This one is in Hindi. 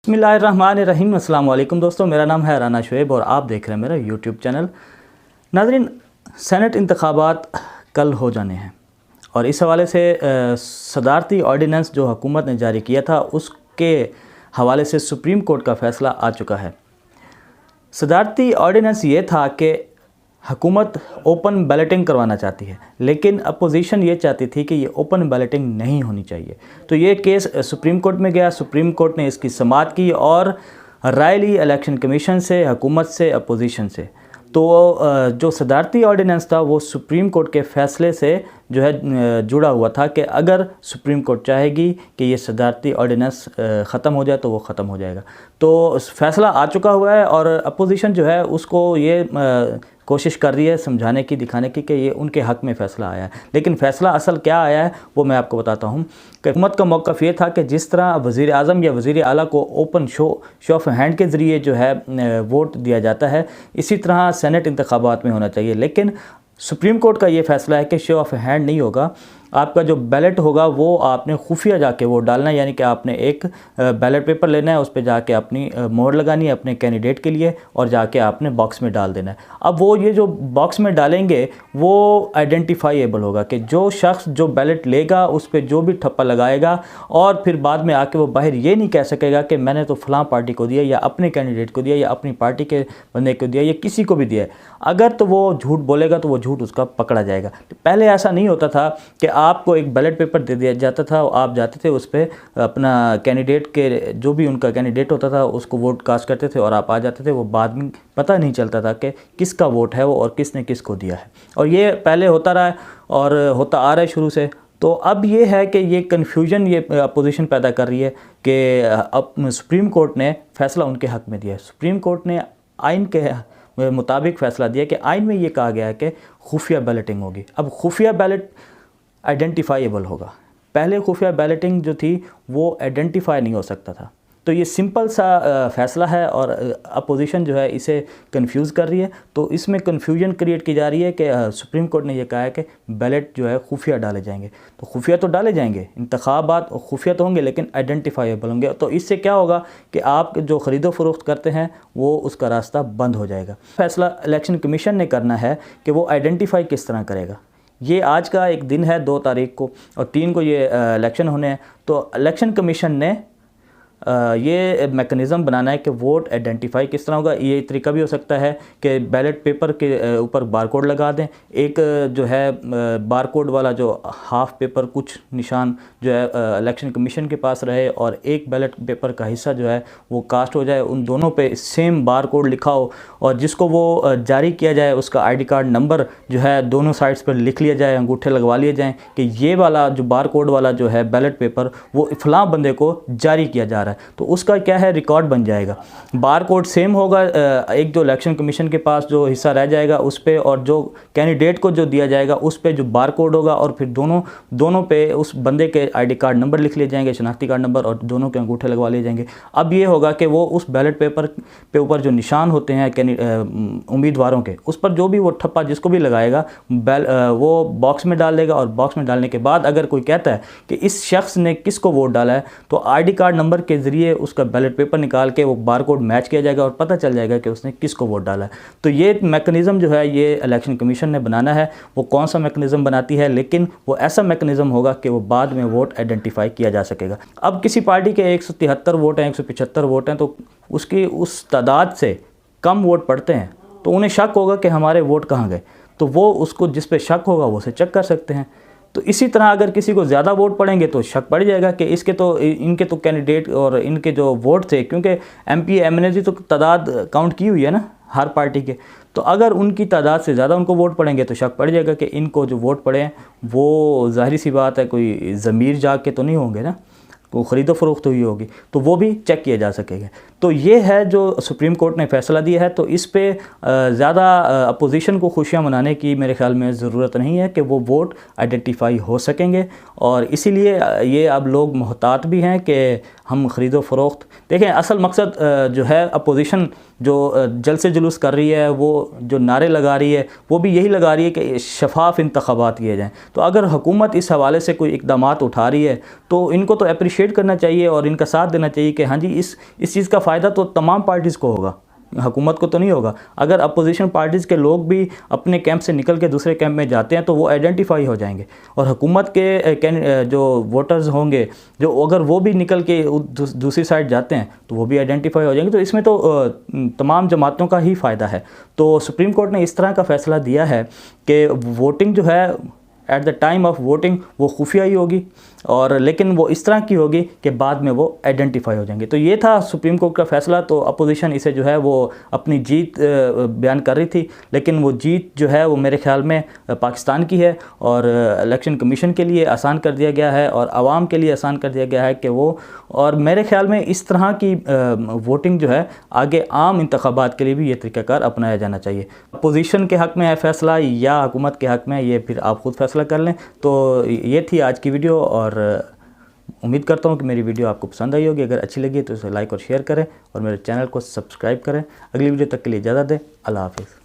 बिस्मिल्लाहिर्रहमानिर्रहीम। अस्सलाम वालेकुम दोस्तों, मेरा नाम है राना शुएब और आप देख रहे हैं मेरा यूट्यूब चैनल। नाज़रीन, सेनेट इंतखाबात कल हो जाने हैं और इस हवाले से सदारती ऑर्डिनेंस जो हुकूमत ने जारी किया था उसके हवाले से सुप्रीम कोर्ट का फ़ैसला आ चुका है। सदारती ऑर्डिनेंस ये था कि हुकूमत ओपन बैलेटिंग करवाना चाहती है, लेकिन अपोजिशन ये चाहती थी कि ये ओपन बैलेटिंग नहीं होनी चाहिए। तो ये केस सुप्रीम कोर्ट में गया। सुप्रीम कोर्ट ने इसकी समाअत की और राय ली इलेक्शन कमीशन से, हुकूमत से, अपोजिशन से। तो जो सदारती ऑर्डिनेंस था वो सुप्रीम कोर्ट के फ़ैसले से जो है जुड़ा हुआ था कि अगर सुप्रीम कोर्ट चाहेगी कि ये सदारती ऑर्डिनेंस ख़त्म हो जाए तो वो ख़त्म हो जाएगा। तो फ़ैसला आ चुका हुआ है और अपोजिशन जो है उसको ये कोशिश कर रही है समझाने की, दिखाने की कि ये उनके हक़ में फ़ैसला आया है। लेकिन फ़ैसला असल क्या आया है वो मैं आपको बताता हूँ कि हुकूमत का मौक़िफ़ ये था कि जिस तरह वज़ीर आज़म या वज़ीर आला को ओपन शो ऑफ हैंड के ज़रिए जो है वोट दिया जाता है, इसी तरह सेनेट इंतखाबात में होना चाहिए। लेकिन सुप्रीम कोर्ट का ये फ़ैसला है कि शो ऑफ हैंड नहीं होगा। आपका जो बैलेट होगा वो आपने खुफिया जाके वोट डालना है, यानी कि आपने एक बैलेट पेपर लेना है, उस पर जाके अपनी मोहर लगानी है अपने कैंडिडेट के लिए और जाके आपने बॉक्स में डाल देना है। अब वो ये जो बॉक्स में डालेंगे वो आइडेंटिफाइएबल होगा कि जो शख्स जो बैलेट लेगा उस पर जो भी ठप्पा लगाएगा और फिर बाद में आके वो बाहर ये नहीं कह सकेगा कि मैंने तो फ़लाँ पार्टी को दिया या अपने कैंडिडेट को दिया या अपनी पार्टी के बंदे को दिया या किसी को भी दिया है। अगर तो वो झूठ बोलेगा तो वो झूठ उसका पकड़ा जाएगा। तो पहले ऐसा नहीं होता था कि आपको एक बैलेट पेपर दे दिया जाता था, आप जाते थे उस पर अपना कैंडिडेट के जो भी उनका कैंडिडेट होता था उसको वोट कास्ट करते थे और आप आ जाते थे। वो बाद में पता नहीं चलता था कि किसका वोट है वो और किसने किसको दिया है, और ये पहले होता रहा है और होता आ रहा है शुरू से। तो अब ये है कि ये कन्फ्यूजन ये अपोजिशन पैदा कर रही है कि अब सुप्रीम कोर्ट ने फ़ैसला उनके हक़ में दिया है। सुप्रीम कोर्ट ने आइन के मुताबिक फ़ैसला दिया कि आइन में ये कहा गया है कि खुफिया बैलेटिंग होगी। अब खुफिया बैलेट आइडेंटिफाइएबल होगा। पहले खुफिया बैलेटिंग जो थी वो आइडेंटिफाई नहीं हो सकता था। तो ये सिंपल सा फ़ैसला है और अपोजिशन जो है इसे कंफ्यूज कर रही है। तो इसमें कन्फ्यूजन क्रिएट की जा रही है कि सुप्रीम कोर्ट ने यह कहा है कि बैलेट जो है खुफिया डाले जाएंगे। तो खुफिया तो डाले जाएंगे, इंतखाबात खुफिया तो होंगे लेकिन आइडेंटिफाइएबल होंगे। तो इससे क्या होगा कि आप जो ख़रीदो फ़रोख्त करते हैं वो उसका रास्ता बंद हो जाएगा। फ़ैसला इलेक्शन कमीशन ने करना है कि वो आइडेंटिफाई किस तरह करेगा। ये आज का एक दिन है 2 तारीख को और 3 को ये इलेक्शन होने हैं। तो इलेक्शन कमीशन ने ये मैकेनिज़्म बनाना है कि वोट आइडेंटिफाई किस तरह होगा। ये तरीका भी हो सकता है कि बैलेट पेपर के ऊपर बारकोड लगा दें। एक जो है बारकोड वाला जो हाफ़ पेपर कुछ निशान जो है इलेक्शन कमीशन के पास रहे और एक बैलेट पेपर का हिस्सा जो है वो कास्ट हो जाए, उन दोनों पे सेम बारकोड लिखा हो और जिसको वो जारी किया जाए उसका आईडी कार्ड नंबर जो है दोनों साइड्स पर लिख लिया जाए, अंगूठे लगवा लिए जाएँ कि ये वाला जो बारकोड वाला जो है बैलेट पेपर वो फ़लाँ बंदे को जारी किया जा रहा है। तो उसका क्या है रिकॉर्ड बन जाएगा। बार कोड सेम होगा, एक जो इलेक्शन कमीशन के पास जो हिस्सा रह जाएगा उस पे और जो कैंडिडेट को जो दिया जाएगा उस पे जो बार कोड होगा और फिर दोनों पे उस बंदे के आईडी कार्ड नंबर लिख लिए जाएंगे, शनाख्ती कार्ड नंबर, और दोनों के अंगूठे लगवा लिए जाएंगे। अब ये होगा कि वो उस बैलेट पेपर पे ऊपर जो निशान होते हैं उम्मीदवारों के, उस पर जो भी वो ठप्पा जिसको भी लगाएगा वो बॉक्स में डाल देगा और बॉक्स में डालने के बाद अगर कोई कहता है कि इस शख्स ने किसको वोट डाला है तो आईडी कार्ड नंबर के ज़रिए उसका बैलेट पेपर निकाल के वो बारकोड मैच किया जाएगा और पता चल जाएगा कि उसने किसको वोट डाला है। तो ये मैकेनिज़्म जो है ये इलेक्शन कमीशन ने बनाना है। वो कौन सा मैकेनिज़्म बनाती है, लेकिन वो ऐसा मैकेनिज़्म होगा कि वो बाद में वोट आइडेंटिफाई किया जा सकेगा। अब किसी पार्टी के 173 वोट हैं, 175 वोट हैं, तो उसकी उस तादाद से कम वोट पड़ते हैं तो उन्हें शक होगा कि हमारे वोट कहाँ गए, तो वो उसको जिस पे शक होगा वो उसे चेक कर सकते हैं। तो इसी तरह अगर किसी को ज़्यादा वोट पड़ेंगे तो शक पड़ जाएगा कि इनके तो कैंडिडेट और इनके जो वोट थे, क्योंकि MP MNG तो तादाद काउंट की हुई है ना हर पार्टी के, तो अगर उनकी तादाद से ज़्यादा उनको वोट पड़ेंगे तो शक पड़ जाएगा कि इनको जो वोट पड़े हैं वो ज़ाहिर सी बात है कोई ज़मीर जाग के तो नहीं होंगे ना, वो ख़रीदो फ़रोख्त हुई होगी, तो वो भी चेक किए जा सकेंगे। तो ये है जो सुप्रीम कोर्ट ने फ़ैसला दिया है। तो इस पे ज़्यादा अपोजिशन को खुशियाँ मनाने की मेरे ख़्याल में ज़रूरत नहीं है कि वो वोट आइडेंटिफाई हो सकेंगे, और इसीलिए ये अब लोग मोहतात भी हैं कि हम ख़रीदो फ़रोख्त देखें। असल मकसद जो है अपोजिशन जो जलसे जुलूस कर रही है, वो जो नारे लगा रही है, वो भी यही लगा रही है कि शफाफ इंतखाबात किए जाएँ। तो अगर हुकूमत इस हवाले से कोई इक़दामात उठा रही है तो इनको तो अप्रिशिएट अप्रिशिएट करना चाहिए और इनका साथ देना चाहिए कि हाँ जी इस चीज़ का फ़ायदा तो तमाम पार्टीज़ को होगा, हुकूमत को तो नहीं होगा। अगर अपोजिशन पार्टीज़ के लोग भी अपने कैंप से निकल के दूसरे कैंप में जाते हैं तो वो आइडेंटिफाई हो जाएंगे, और हुकूमत के जो वोटर्स होंगे जो अगर वो भी निकल के दूसरी साइड जाते हैं तो वो भी आइडेंटिफाई हो जाएंगे। तो इसमें तो तमाम जमातों का ही फ़ायदा है। तो सुप्रीम कोर्ट ने इस तरह का फ़ैसला दिया है कि वोटिंग जो है at the time of voting वो खुफिया ही होगी, और लेकिन वो इस तरह की होगी कि बाद में वो आइडेंटिफाई हो जाएंगे। तो ये था सुप्रीम कोर्ट का फ़ैसला। तो अपोजिशन इसे जो है वो अपनी जीत बयान कर रही थी, लेकिन वो जीत जो है वो मेरे ख्याल में पाकिस्तान की है, और इलेक्शन कमीशन के लिए आसान कर दिया गया है और आवाम के लिए आसान कर दिया गया है कि वो, और मेरे ख्याल में इस तरह की वोटिंग जो है आगे आम इंतखाबात के लिए भी ये तरीक़ाकार अपनाया जाना चाहिए। अपोजिशन के हक़ में है फ़ैसला या हुकूमत के हक़ में, ये फिर आप ख़ुद फैसला कर लें। तो ये थी आज की वीडियो, और उम्मीद करता हूँ कि मेरी वीडियो आपको पसंद आई होगी। अगर अच्छी लगी तो इसे लाइक और शेयर करें और मेरे चैनल को सब्सक्राइब करें। अगली वीडियो तक के लिए इजाज़त दें। अल्लाह हाफ़िज़।